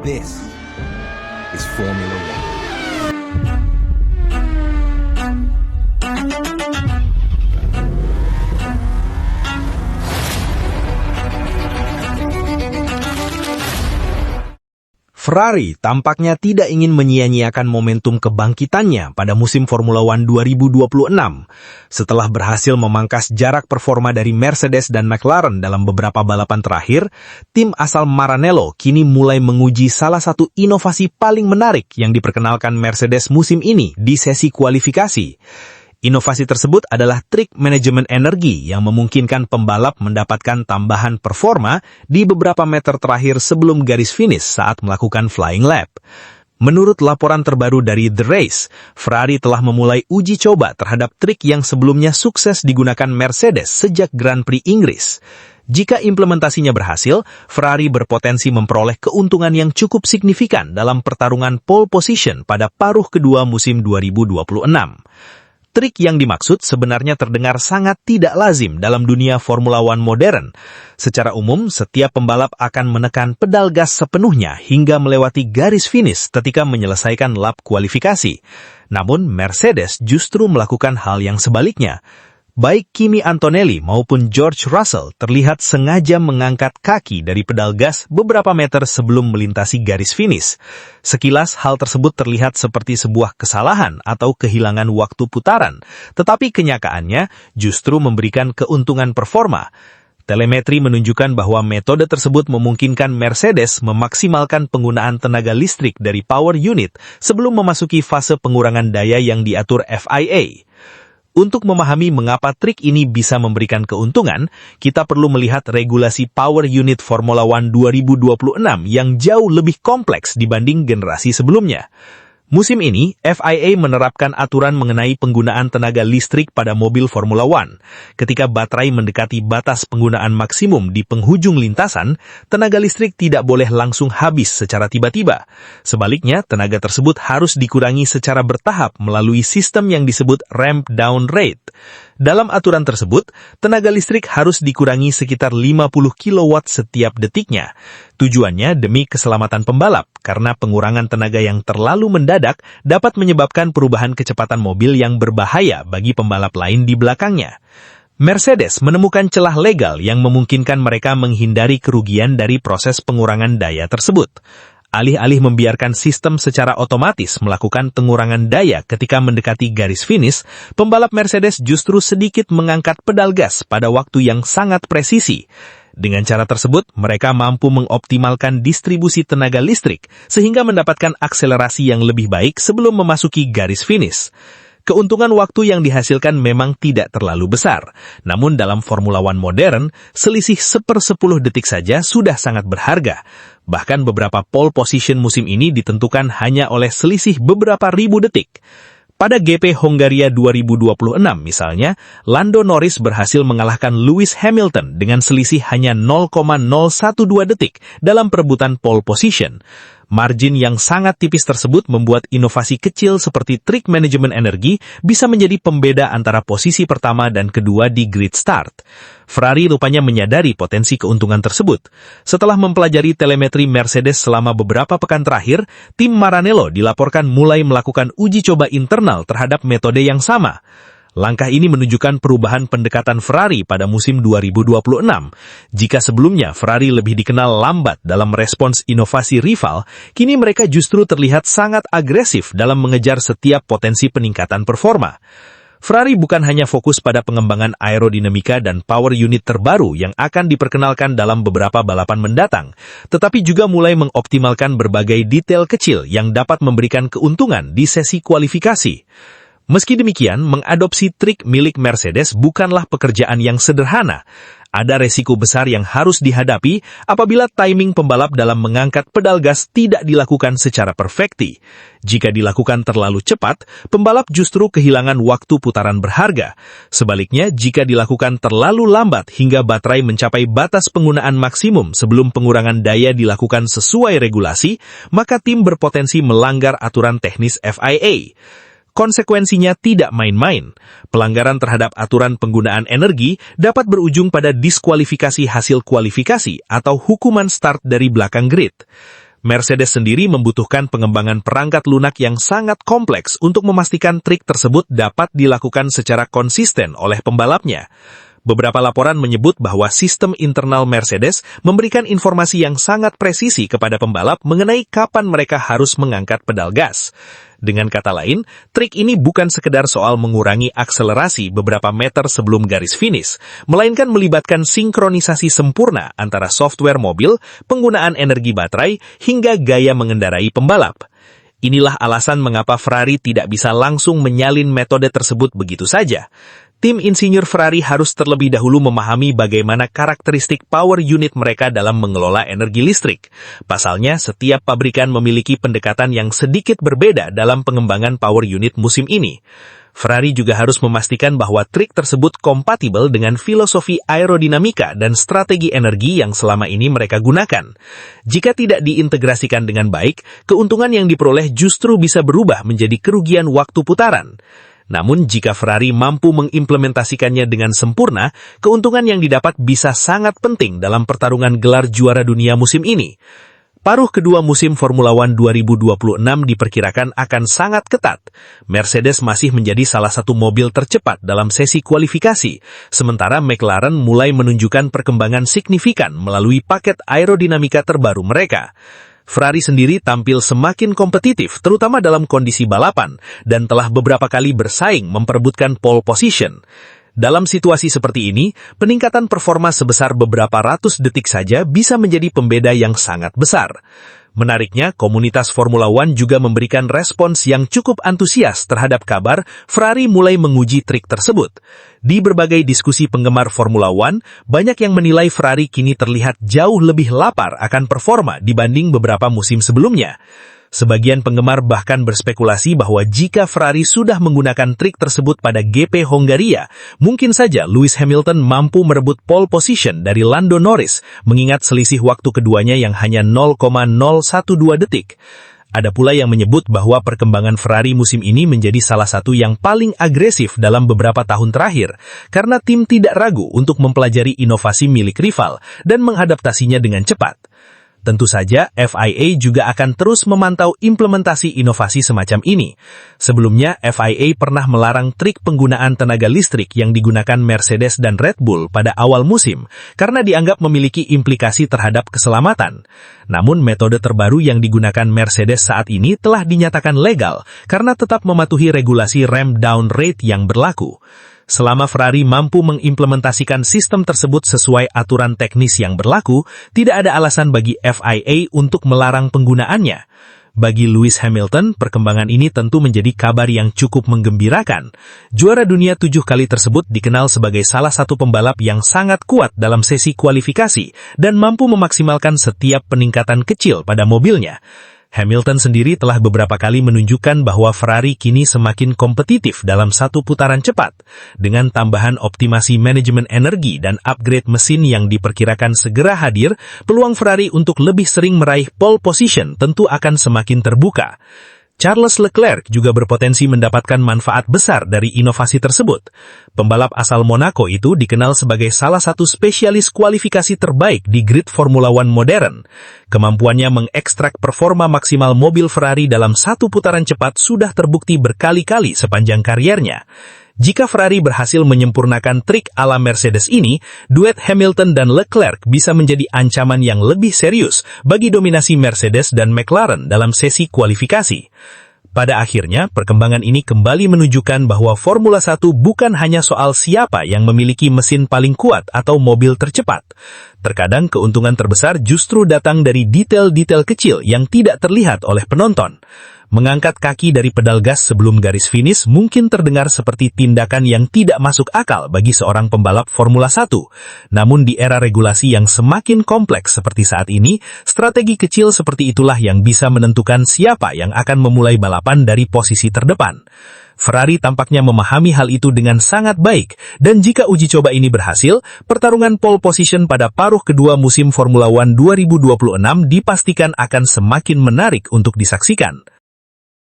This is Formula One. Ferrari tampaknya tidak ingin menyia-nyiakan momentum kebangkitannya pada musim Formula One 2026. Setelah berhasil memangkas jarak performa dari Mercedes dan McLaren dalam beberapa balapan terakhir, tim asal Maranello kini mulai menguji salah satu inovasi paling menarik yang diperkenalkan Mercedes musim ini di sesi kualifikasi. Inovasi tersebut adalah trik manajemen energi yang memungkinkan pembalap mendapatkan tambahan performa di beberapa meter terakhir sebelum garis finish saat melakukan flying lap. Menurut laporan terbaru dari The Race, Ferrari telah memulai uji coba terhadap trik yang sebelumnya sukses digunakan Mercedes sejak Grand Prix Inggris. Jika implementasinya berhasil, Ferrari berpotensi memperoleh keuntungan yang cukup signifikan dalam pertarungan pole position pada paruh kedua musim 2026. Trik yang dimaksud sebenarnya terdengar sangat tidak lazim dalam dunia Formula One modern. Secara umum, setiap pembalap akan menekan pedal gas sepenuhnya hingga melewati garis finish ketika menyelesaikan lap kualifikasi. Namun, Mercedes justru melakukan hal yang sebaliknya. Baik Kimi Antonelli maupun George Russell terlihat sengaja mengangkat kaki dari pedal gas beberapa meter sebelum melintasi garis finish. Sekilas hal tersebut terlihat seperti sebuah kesalahan atau kehilangan waktu putaran, tetapi kenyataannya justru memberikan keuntungan performa. Telemetri menunjukkan bahwa metode tersebut memungkinkan Mercedes memaksimalkan penggunaan tenaga listrik dari power unit sebelum memasuki fase pengurangan daya yang diatur FIA. Untuk memahami mengapa trik ini bisa memberikan keuntungan, kita perlu melihat regulasi Power Unit Formula One 2026 yang jauh lebih kompleks dibanding generasi sebelumnya. Musim ini, FIA menerapkan aturan mengenai penggunaan tenaga listrik pada mobil Formula One. Ketika baterai mendekati batas penggunaan maksimum di penghujung lintasan, tenaga listrik tidak boleh langsung habis secara tiba-tiba. Sebaliknya, tenaga tersebut harus dikurangi secara bertahap melalui sistem yang disebut ramp down rate. Dalam aturan tersebut, tenaga listrik harus dikurangi sekitar 50 kW setiap detiknya. Tujuannya demi keselamatan pembalap, karena pengurangan tenaga yang terlalu mendadak dapat menyebabkan perubahan kecepatan mobil yang berbahaya bagi pembalap lain di belakangnya. Mercedes menemukan celah legal yang memungkinkan mereka menghindari kerugian dari proses pengurangan daya tersebut. Alih-alih membiarkan sistem secara otomatis melakukan pengurangan daya ketika mendekati garis finish, pembalap Mercedes justru sedikit mengangkat pedal gas pada waktu yang sangat presisi. Dengan cara tersebut, mereka mampu mengoptimalkan distribusi tenaga listrik sehingga mendapatkan akselerasi yang lebih baik sebelum memasuki garis finish. Keuntungan waktu yang dihasilkan memang tidak terlalu besar, namun dalam Formula One modern, selisih 1/10 detik saja sudah sangat berharga. Bahkan beberapa pole position musim ini ditentukan hanya oleh selisih beberapa ribu detik. Pada GP Hongaria 2026 misalnya, Lando Norris berhasil mengalahkan Lewis Hamilton dengan selisih hanya 0,012 detik dalam perebutan pole position. Margin yang sangat tipis tersebut membuat inovasi kecil seperti trik manajemen energi bisa menjadi pembeda antara posisi pertama dan kedua di grid start. Ferrari rupanya menyadari potensi keuntungan tersebut. Setelah mempelajari telemetri Mercedes selama beberapa pekan terakhir, tim Maranello dilaporkan mulai melakukan uji coba internal terhadap metode yang sama. Langkah ini menunjukkan perubahan pendekatan Ferrari pada musim 2026. Jika sebelumnya Ferrari lebih dikenal lambat dalam merespons inovasi rival, kini mereka justru terlihat sangat agresif dalam mengejar setiap potensi peningkatan performa. Ferrari bukan hanya fokus pada pengembangan aerodinamika dan power unit terbaru yang akan diperkenalkan dalam beberapa balapan mendatang, tetapi juga mulai mengoptimalkan berbagai detail kecil yang dapat memberikan keuntungan di sesi kualifikasi. Meski demikian, mengadopsi trik milik Mercedes bukanlah pekerjaan yang sederhana. Ada resiko besar yang harus dihadapi apabila timing pembalap dalam mengangkat pedal gas tidak dilakukan secara perfekti. Jika dilakukan terlalu cepat, pembalap justru kehilangan waktu putaran berharga. Sebaliknya, jika dilakukan terlalu lambat hingga baterai mencapai batas penggunaan maksimum sebelum pengurangan daya dilakukan sesuai regulasi, maka tim berpotensi melanggar aturan teknis FIA. Konsekuensinya tidak main-main. Pelanggaran terhadap aturan penggunaan energi dapat berujung pada diskualifikasi hasil kualifikasi atau hukuman start dari belakang grid. Mercedes sendiri membutuhkan pengembangan perangkat lunak yang sangat kompleks untuk memastikan trik tersebut dapat dilakukan secara konsisten oleh pembalapnya. Beberapa laporan menyebut bahwa sistem internal Mercedes memberikan informasi yang sangat presisi kepada pembalap mengenai kapan mereka harus mengangkat pedal gas. Dengan kata lain, trik ini bukan sekedar soal mengurangi akselerasi beberapa meter sebelum garis finish, melainkan melibatkan sinkronisasi sempurna antara software mobil, penggunaan energi baterai, hingga gaya mengendarai pembalap. Inilah alasan mengapa Ferrari tidak bisa langsung menyalin metode tersebut begitu saja. Tim insinyur Ferrari harus terlebih dahulu memahami bagaimana karakteristik power unit mereka dalam mengelola energi listrik. Pasalnya, setiap pabrikan memiliki pendekatan yang sedikit berbeda dalam pengembangan power unit musim ini. Ferrari juga harus memastikan bahwa trik tersebut kompatibel dengan filosofi aerodinamika dan strategi energi yang selama ini mereka gunakan. Jika tidak diintegrasikan dengan baik, keuntungan yang diperoleh justru bisa berubah menjadi kerugian waktu putaran. Namun jika Ferrari mampu mengimplementasikannya dengan sempurna, keuntungan yang didapat bisa sangat penting dalam pertarungan gelar juara dunia musim ini. Paruh kedua musim Formula One 2026 diperkirakan akan sangat ketat. Mercedes masih menjadi salah satu mobil tercepat dalam sesi kualifikasi, sementara McLaren mulai menunjukkan perkembangan signifikan melalui paket aerodinamika terbaru mereka. Ferrari sendiri tampil semakin kompetitif, terutama dalam kondisi balapan, dan telah beberapa kali bersaing memperebutkan pole position. Dalam situasi seperti ini, peningkatan performa sebesar beberapa ratus detik saja bisa menjadi pembeda yang sangat besar. Menariknya, komunitas Formula One juga memberikan respons yang cukup antusias terhadap kabar Ferrari mulai menguji trik tersebut. Di berbagai diskusi penggemar Formula One, banyak yang menilai Ferrari kini terlihat jauh lebih lapar akan performa dibanding beberapa musim sebelumnya. Sebagian penggemar bahkan berspekulasi bahwa jika Ferrari sudah menggunakan trik tersebut pada GP Hongaria, mungkin saja Lewis Hamilton mampu merebut pole position dari Lando Norris, mengingat selisih waktu keduanya yang hanya 0,012 detik. Ada pula yang menyebut bahwa perkembangan Ferrari musim ini menjadi salah satu yang paling agresif dalam beberapa tahun terakhir, karena tim tidak ragu untuk mempelajari inovasi milik rival dan mengadaptasinya dengan cepat. Tentu saja, FIA juga akan terus memantau implementasi inovasi semacam ini. Sebelumnya, FIA pernah melarang trik penggunaan tenaga listrik yang digunakan Mercedes dan Red Bull pada awal musim, karena dianggap memiliki implikasi terhadap keselamatan. Namun, metode terbaru yang digunakan Mercedes saat ini telah dinyatakan legal, karena tetap mematuhi regulasi ramp down rate yang berlaku. Selama Ferrari mampu mengimplementasikan sistem tersebut sesuai aturan teknis yang berlaku, tidak ada alasan bagi FIA untuk melarang penggunaannya. Bagi Lewis Hamilton, perkembangan ini tentu menjadi kabar yang cukup menggembirakan. Juara dunia 7 kali tersebut dikenal sebagai salah satu pembalap yang sangat kuat dalam sesi kualifikasi dan mampu memaksimalkan setiap peningkatan kecil pada mobilnya. Hamilton sendiri telah beberapa kali menunjukkan bahwa Ferrari kini semakin kompetitif dalam satu putaran cepat. Dengan tambahan optimasi manajemen energi dan upgrade mesin yang diperkirakan segera hadir, peluang Ferrari untuk lebih sering meraih pole position tentu akan semakin terbuka. Charles Leclerc juga berpotensi mendapatkan manfaat besar dari inovasi tersebut. Pembalap asal Monaco itu dikenal sebagai salah satu spesialis kualifikasi terbaik di grid Formula One modern. Kemampuannya mengekstrak performa maksimal mobil Ferrari dalam satu putaran cepat sudah terbukti berkali-kali sepanjang kariernya. Jika Ferrari berhasil menyempurnakan trik ala Mercedes ini, duet Hamilton dan Leclerc bisa menjadi ancaman yang lebih serius bagi dominasi Mercedes dan McLaren dalam sesi kualifikasi. Pada akhirnya, perkembangan ini kembali menunjukkan bahwa Formula 1 bukan hanya soal siapa yang memiliki mesin paling kuat atau mobil tercepat. Terkadang keuntungan terbesar justru datang dari detail-detail kecil yang tidak terlihat oleh penonton. Mengangkat kaki dari pedal gas sebelum garis finish mungkin terdengar seperti tindakan yang tidak masuk akal bagi seorang pembalap Formula 1. Namun di era regulasi yang semakin kompleks seperti saat ini, strategi kecil seperti itulah yang bisa menentukan siapa yang akan memulai balapan dari posisi terdepan. Ferrari tampaknya memahami hal itu dengan sangat baik, dan jika uji coba ini berhasil, pertarungan pole position pada paruh kedua musim Formula One 2026 dipastikan akan semakin menarik untuk disaksikan.